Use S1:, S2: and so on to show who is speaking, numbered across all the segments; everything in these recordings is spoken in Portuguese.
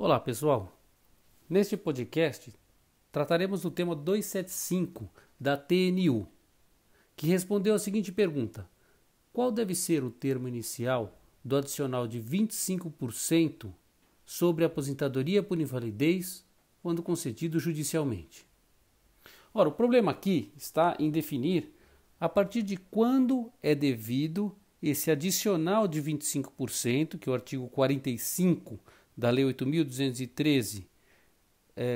S1: Olá, pessoal. Neste podcast, trataremos do tema 275 da TNU, que respondeu a seguinte pergunta: qual deve ser o termo inicial do adicional de 25% sobre a aposentadoria por invalidez quando concedido judicialmente? Ora, o problema aqui está em definir a partir de quando é devido esse adicional de 25%, que é o artigo 45 da Lei 8.213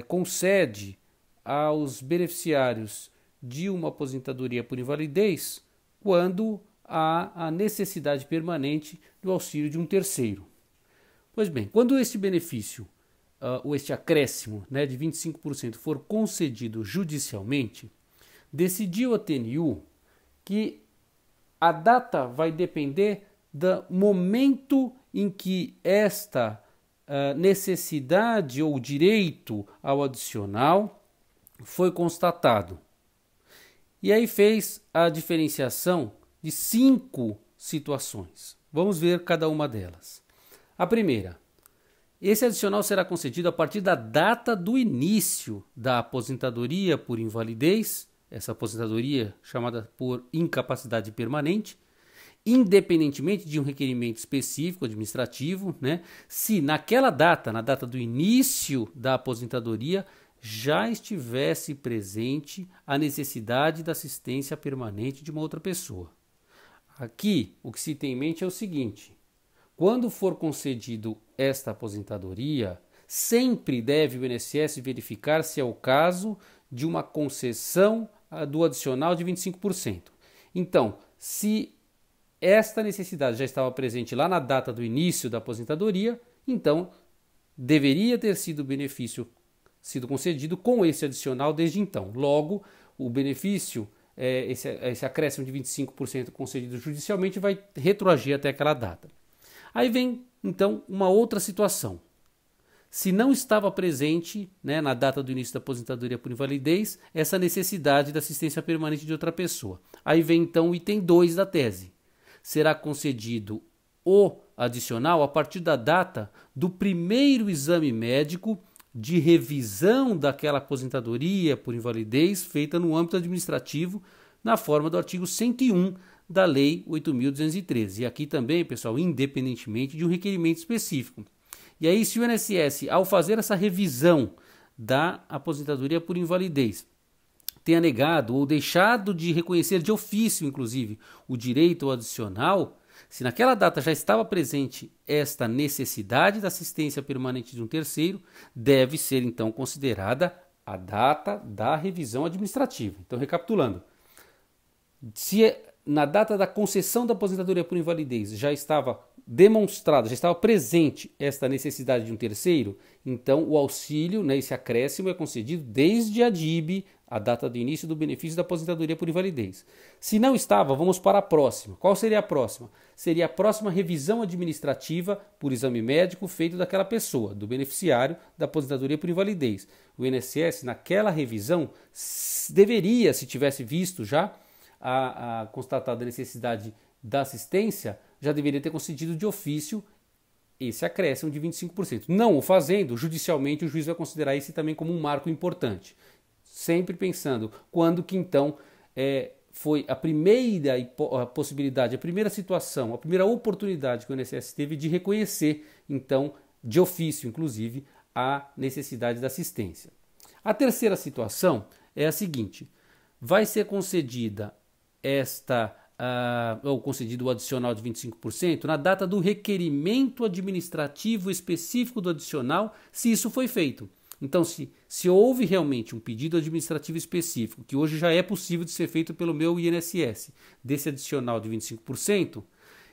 S1: concede aos beneficiários de uma aposentadoria por invalidez quando há a necessidade permanente do auxílio de um terceiro. Pois bem, quando este benefício ou este acréscimo de 25% for concedido judicialmente, decidiu a TNU que a data vai depender do momento em que esta necessidade ou direito ao adicional foi constatado. E aí fez a diferenciação de 5 situações. Vamos ver cada uma delas. A primeira: esse adicional será concedido a partir da data do início da aposentadoria por invalidez, essa aposentadoria chamada por incapacidade permanente, independentemente de um requerimento específico administrativo, se naquela data, na data do início da aposentadoria, já estivesse presente a necessidade da assistência permanente de uma outra pessoa. Aqui, o que se tem em mente é o seguinte: quando for concedido esta aposentadoria, sempre deve o INSS verificar se é o caso de uma concessão do adicional de 25%. Então, se esta necessidade já estava presente lá na data do início da aposentadoria, então deveria ter sido o benefício sido concedido com esse adicional desde então. Logo, o benefício, esse acréscimo de 25% concedido judicialmente, vai retroagir até aquela data. Aí vem, então, uma outra situação. Se não estava presente, na data do início da aposentadoria por invalidez, essa necessidade da assistência permanente de outra pessoa. Aí vem, então, o item 2 da tese. Será concedido o adicional a partir da data do primeiro exame médico de revisão daquela aposentadoria por invalidez feita no âmbito administrativo, na forma do artigo 101 da Lei 8.213. E aqui também, pessoal, independentemente de um requerimento específico. E aí, se o INSS, ao fazer essa revisão da aposentadoria por invalidez, tenha negado ou deixado de reconhecer de ofício, inclusive, o direito ao adicional, se naquela data já estava presente esta necessidade da assistência permanente de um terceiro, deve ser então considerada a data da revisão administrativa. Então, recapitulando, se na data da concessão da aposentadoria por invalidez já estava demonstrado, já estava presente esta necessidade de um terceiro, então o auxílio, esse acréscimo é concedido desde a DIB, a data do início do benefício da aposentadoria por invalidez. Se não estava, vamos para a próxima. Qual seria a próxima? Seria a próxima revisão administrativa por exame médico feito daquela pessoa, do beneficiário da aposentadoria por invalidez. O INSS, naquela revisão, deveria, se tivesse visto já a constatada necessidade da assistência, já deveria ter concedido de ofício esse acréscimo de 25%. Não o fazendo, judicialmente o juiz vai considerar esse também como um marco importante. Sempre pensando quando que então foi a primeira possibilidade, a primeira situação, a primeira oportunidade que o INSS teve de reconhecer, então, de ofício, inclusive, a necessidade da assistência. A terceira situação é a seguinte: vai ser concedida ou concedido o adicional de 25% na data do requerimento administrativo específico do adicional, se isso foi feito. Então, se houve realmente um pedido administrativo específico, que hoje já é possível de ser feito pelo meu INSS, desse adicional de 25%,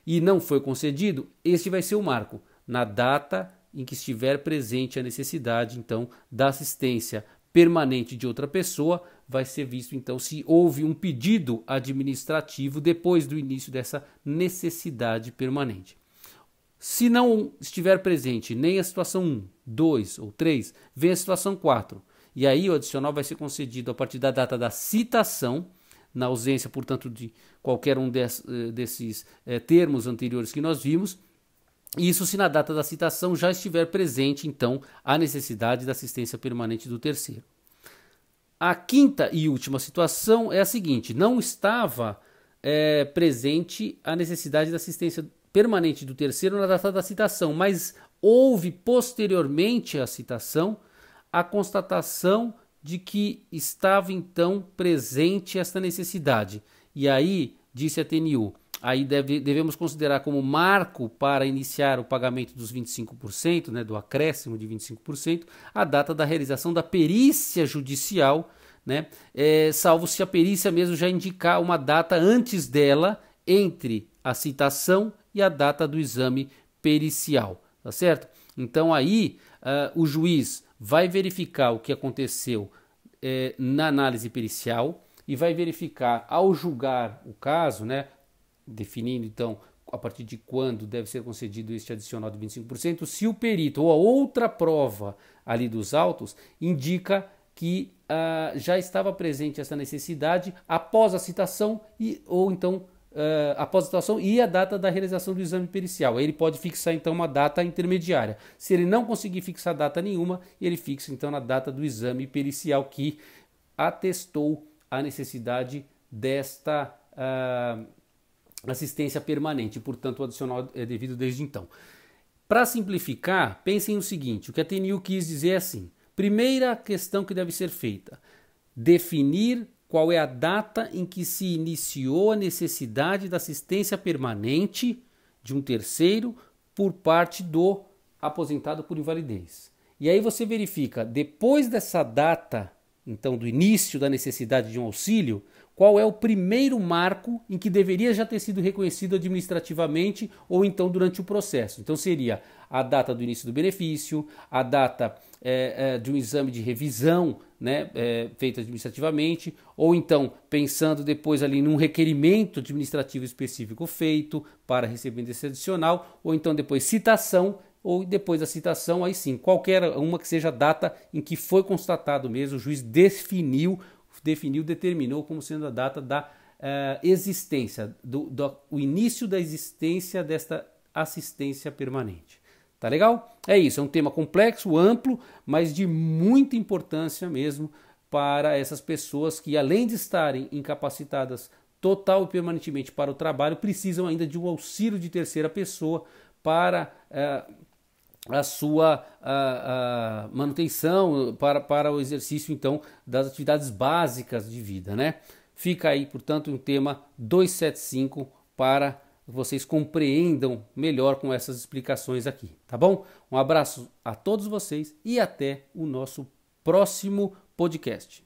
S1: e não foi concedido, este vai ser o marco, na data em que estiver presente a necessidade, então, da assistência permanente de outra pessoa, vai ser visto, então, se houve um pedido administrativo depois do início dessa necessidade permanente. Se não estiver presente nem a situação 1, 2 ou 3, vem a situação 4. E aí o adicional vai ser concedido a partir da data da citação, na ausência, portanto, de qualquer um desses termos anteriores que nós vimos, Isso se na data da citação já estiver presente, então, a necessidade da assistência permanente do terceiro. A quinta e última situação é a seguinte: não estava presente a necessidade da assistência permanente do terceiro na data da citação, mas houve posteriormente à citação a constatação de que estava então presente esta necessidade. E aí, disse a TNU, aí devemos considerar como marco para iniciar o pagamento dos 25%, né, do acréscimo de 25%, a data da realização da perícia judicial, né, salvo se a perícia mesmo já indicar uma data antes dela, entre a citação e a data do exame pericial, tá certo? Então aí o juiz vai verificar o que aconteceu na análise pericial e vai verificar ao julgar o caso, né, definindo então a partir de quando deve ser concedido este adicional de 25%, se o perito ou a outra prova ali dos autos indica que já estava presente essa necessidade após a citação ou então após a citação e a data da realização do exame pericial. Aí ele pode fixar então uma data intermediária. Se ele não conseguir fixar data nenhuma, ele fixa então na data do exame pericial que atestou a necessidade desta assistência permanente, portanto o adicional é devido desde então. Para simplificar, pensem o seguinte: o que a TNU quis dizer é assim: primeira questão que deve ser feita, definir qual é a data em que se iniciou a necessidade da assistência permanente de um terceiro por parte do aposentado por invalidez. E aí você verifica, depois dessa data, então do início da necessidade de um auxílio, qual é o primeiro marco em que deveria já ter sido reconhecido administrativamente ou então durante o processo. Então seria a data do início do benefício, a data de um exame de revisão, né, feito administrativamente, ou então pensando depois ali num requerimento administrativo específico feito para receber esse adicional, ou então depois citação, ou depois da citação, aí sim, qualquer uma que seja a data em que foi constatado mesmo, o juiz determinou como sendo a data da existência, o início da existência desta assistência permanente. Tá legal? É isso, é um tema complexo, amplo, mas de muita importância mesmo para essas pessoas que, além de estarem incapacitadas total e permanentemente para o trabalho, precisam ainda de um auxílio de terceira pessoa para a sua manutenção, para o exercício então das atividades básicas de vida, né? Fica aí, portanto, um tema 275 para vocês compreendam melhor com essas explicações aqui, tá bom? Um abraço a todos vocês e até o nosso próximo podcast.